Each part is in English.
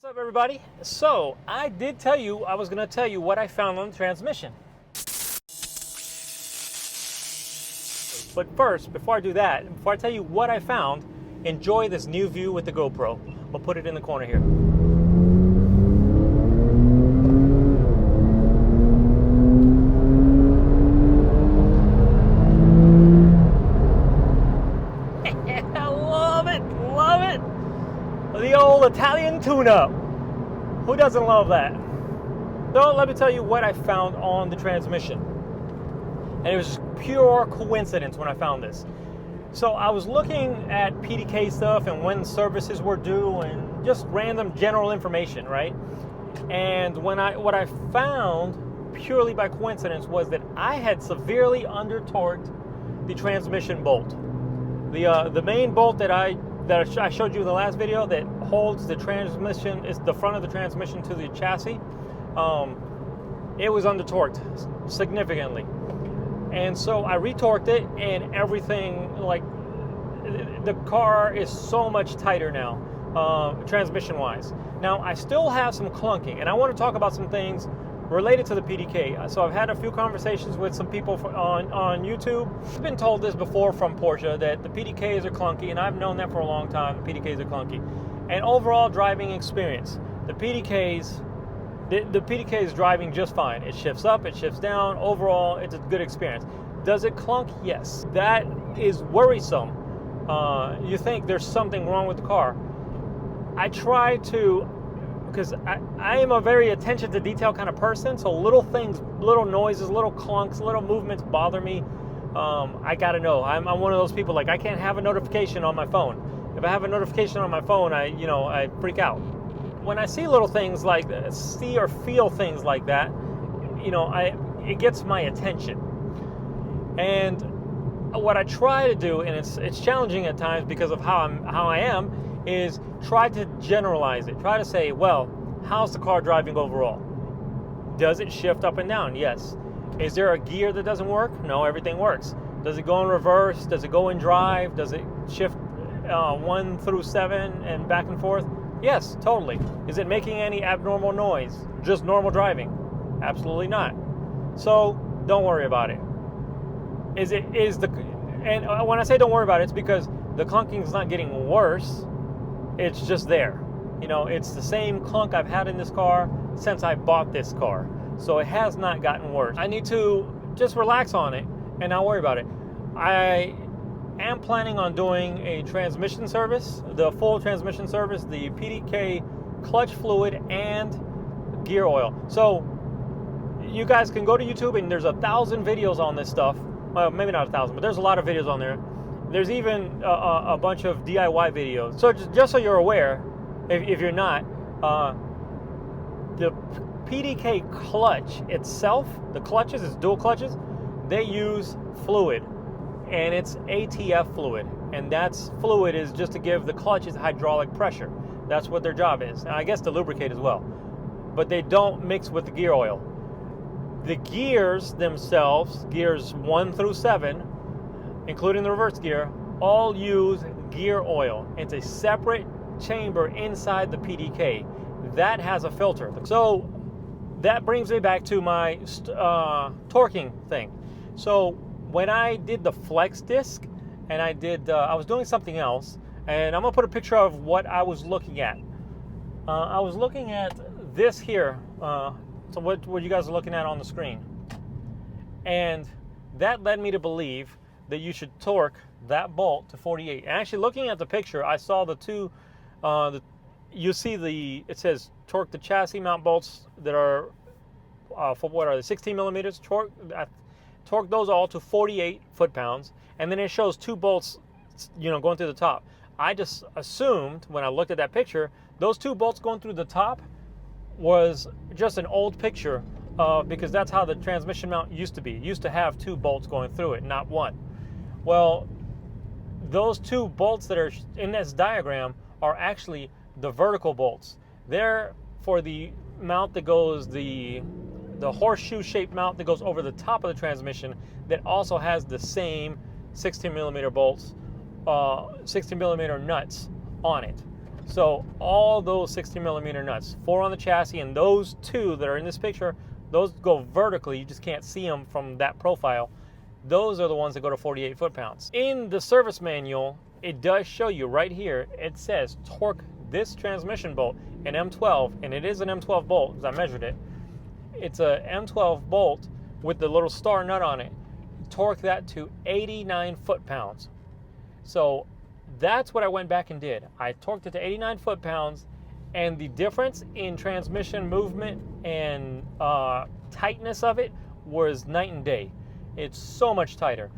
What's up, everybody? So I did tell you I was going to tell you what I found on the transmission. But first, before I do that, before I tell you what I found, enjoy this new view with the GoPro. We'll put it in the corner here. I love it, love it. The old Italian tune-up. Who doesn't love that? So let me tell you what I found on the transmission. And it was just pure coincidence when I found this. So I was looking at PDK stuff and when services were due and just random general information, right? And what I found purely by coincidence was that I had severely under-torqued the transmission bolt. The main bolt that I showed you in the last video that holds the transmission, is the front of the transmission to the chassis. It was under-torqued significantly. And so I retorqued it and everything, like the car is so much tighter now, transmission-wise. Now I still have some clunking and I want to talk about some things related to the PDK. So I've had a few conversations with some people on YouTube. I've been told this before from Porsche that the PDKs are clunky, and I've known that for a long time. The PDKs are clunky. And overall driving experience, the PDK is driving just fine. It shifts up, it shifts down. Overall, it's a good experience. Does it clunk? Yes. That is worrisome. You think there's something wrong with the car. I try to, because I am a very attention to detail kind of person, so little things, little noises, little clunks, little movements bother me. I gotta know. I'm one of those people, like I can't have a notification on my phone. If I have a notification on my phone, I freak out. When I see little things like that, see or feel things like that, it gets my attention. And what I try to do, and it's challenging at times because of how I am, is try to generalize it. Try to say, well, how's the car driving overall? Does it shift up and down? Yes. Is there a gear that doesn't work? No, everything works. Does it go in reverse? Does it go in drive? Does it shift 1 through 7 and back and forth? Yes, totally. Is it making any abnormal noise? Just normal driving? Absolutely not. So don't worry about it. And when I say don't worry about it, it's because the clunking is not getting worse. It's just there. It's the same clunk I've had in this car since I bought this car. So it has not gotten worse. I need to just relax on it and not worry about it. I am planning on doing a transmission service, the full transmission service, the PDK clutch fluid and gear oil. So you guys can go to YouTube and there's 1,000 videos on this stuff. Well, maybe not 1,000, but there's a lot of videos on there. There's even a bunch of DIY videos. So just so you're aware, if you're not, the PDK clutch itself, the clutches, it's dual clutches, they use fluid. And it's ATF fluid. And that's fluid is just to give the clutches hydraulic pressure. That's what their job is. And I guess to lubricate as well. But they don't mix with the gear oil. The gears themselves, gears 1 through 7, including the reverse gear, all use gear oil. It's a separate chamber inside the PDK that has a filter. So that brings me back to my torquing thing. So when I did the flex disc, and I was doing something else, and I'm gonna put a picture of what I was looking at. I was looking at this here. So what you guys are looking at on the screen, and that led me to believe that you should torque that bolt to 48. And actually, looking at the picture, I saw the two. You see it says torque the chassis mount bolts that are for what are they, 16 millimeters. Torque those all to 48 foot-pounds, and then it shows 2 bolts, going through the top. I just assumed when I looked at that picture, those 2 bolts going through the top was just an old picture, because that's how the transmission mount used to be. It used to have 2 bolts going through it, not 1. Well, those 2 bolts that are in this diagram are actually the vertical bolts. They're for the mount that goes, the horseshoe-shaped mount that goes over the top of the transmission that also has the same 16 millimeter bolts, 16 millimeter nuts on it. So all those 60mm nuts, 4 on the chassis, and those 2 that are in this picture, those go vertically. You just can't see them from that profile. Those are the ones that go to 48 foot-pounds. In the service manual, it does show you right here, it says torque this transmission bolt, an M12, and it is an M12 bolt because I measured it. It's a M12 bolt with the little star nut on it. Torque that to 89 foot-pounds. So that's what I went back and did. I torqued it to 89 foot-pounds, and the difference in transmission movement and tightness of it was night and day. It's so much tighter.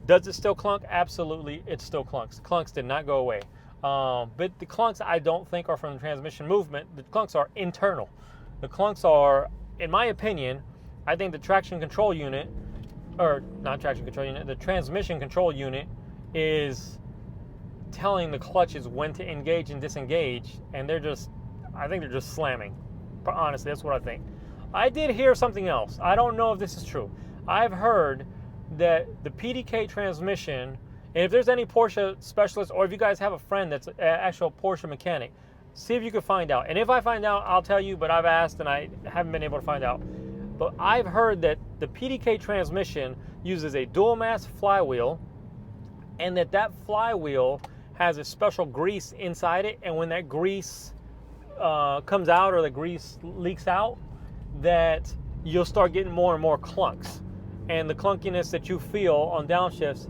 Does it still clunk? Absolutely, it still clunks. Clunks did not go away. But the clunks I don't think are from the transmission movement. The clunks are internal. The clunks are, in my opinion, I think the traction control unit, or not traction control unit, the transmission control unit is telling the clutches when to engage and disengage, and I think they're just slamming. Honestly, that's what I think. I did hear something else. I don't know if this is true. I've heard that the PDK transmission, and if there's any Porsche specialist, or if you guys have a friend that's an actual Porsche mechanic, see if you can find out. And if I find out, I'll tell you, but I've asked and I haven't been able to find out. But I've heard that the PDK transmission uses a dual mass flywheel, and that flywheel has a special grease inside it, and when that grease comes out, or the grease leaks out, that you'll start getting more and more clunks. And the clunkiness that you feel on downshifts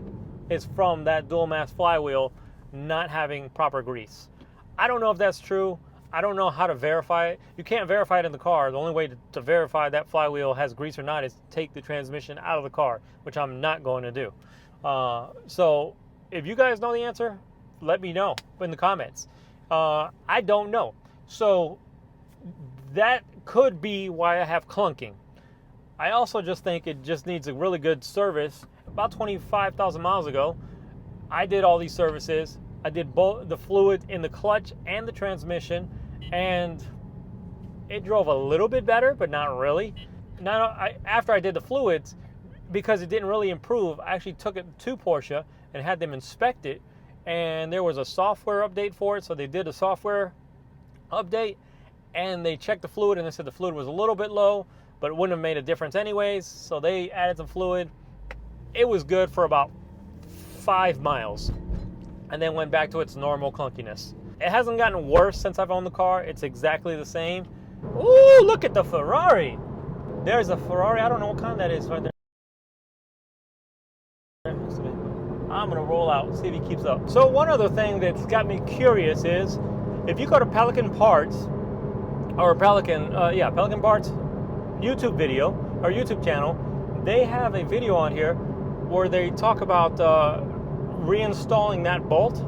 is from that dual mass flywheel not having proper grease. I don't know if that's true. I don't know how to verify it. You can't verify it in the car. The only way to verify that flywheel has grease or not is to take the transmission out of the car, which I'm not going to do. So if you guys know the answer, let me know in the comments. I don't know. So that could be why I have clunking. I also just think it just needs a really good service. About 25,000 miles ago, I did all these services. I did both the fluid in the clutch and the transmission, and it drove a little bit better, but not really. After I did the fluids, because it didn't really improve, I actually took it to Porsche and had them inspect it, and there was a software update for it, so they did a software update, and they checked the fluid, and they said the fluid was a little bit low, but it wouldn't have made a difference anyways, so they added some fluid. It was good for about 5 miles, and then went back to its normal clunkiness. It hasn't gotten worse since I've owned the car. It's exactly the same. Ooh, look at the Ferrari. There's a Ferrari. I don't know what kind that is right there. I'm gonna roll out, see if he keeps up. So one other thing that's got me curious is, if you go to Pelican Parts, or Pelican Parts YouTube video, or YouTube channel, they have a video on here where they talk about reinstalling that bolt.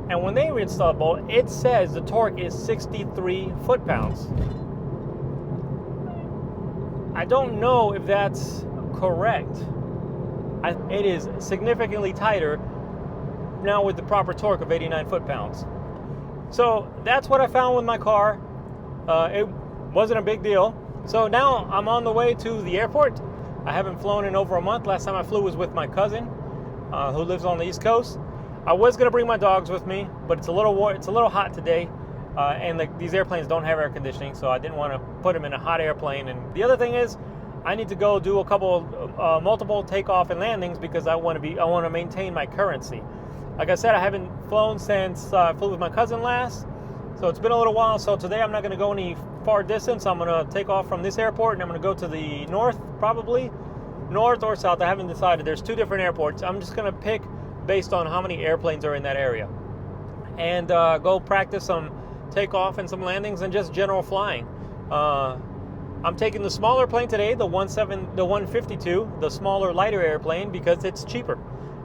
And when they reinstall the bolt, it says the torque is 63 foot-pounds. I don't know if that's correct. It is significantly tighter now with the proper torque of 89 foot-pounds. So that's what I found with my car. It wasn't a big deal. So now I'm on the way to the airport. I haven't flown in over a month. Last time I flew was with my cousin, who lives on the East Coast. I was gonna bring my dogs with me, but it's a little hot today, and these airplanes don't have air conditioning, so I didn't want to put them in a hot airplane. And the other thing is, I need to go do a couple multiple takeoff and landings because I want to maintain my currency. Like I said, I haven't flown since I flew with my cousin last, so it's been a little while. So today I'm not going to go any far distance. I'm going to take off from this airport, and I'm going to go to the north, probably north or south. I haven't decided. There's 2 different airports. I'm just going to pick based on how many airplanes are in that area, and go practice some takeoff and some landings and just general flying. I'm taking the smaller plane today, the 152, the smaller, lighter airplane, because it's cheaper.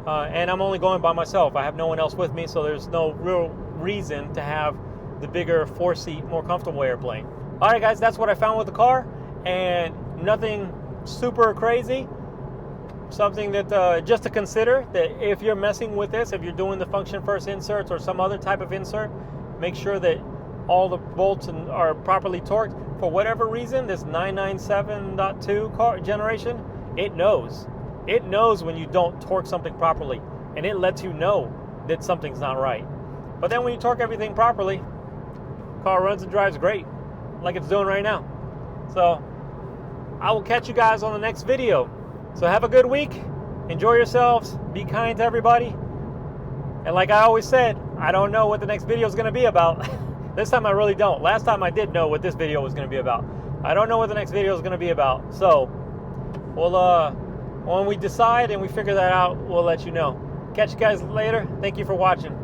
And I'm only going by myself. I have no one else with me, so there's no real reason to have the bigger 4-seat, more comfortable airplane. All right, guys, that's what I found with the car, and nothing super crazy. Something that just to consider, that if you're messing with this, if you're doing the function first inserts or some other type of insert, make sure that all the bolts are properly torqued. For whatever reason, this 997.2 car generation, it knows when you don't torque something properly, and it lets you know that something's not right. But then when you torque everything properly, Car runs and drives great, like it's doing right now. So I will catch you guys on the next video. So have a good week. Enjoy yourselves. Be kind to everybody. And like I always said, I don't know what the next video is going to be about. This time I really don't. Last time I did know what this video was going to be about. I don't know what the next video is going to be about. So we'll when we decide and we figure that out, we'll let you know. Catch you guys later. Thank you for watching.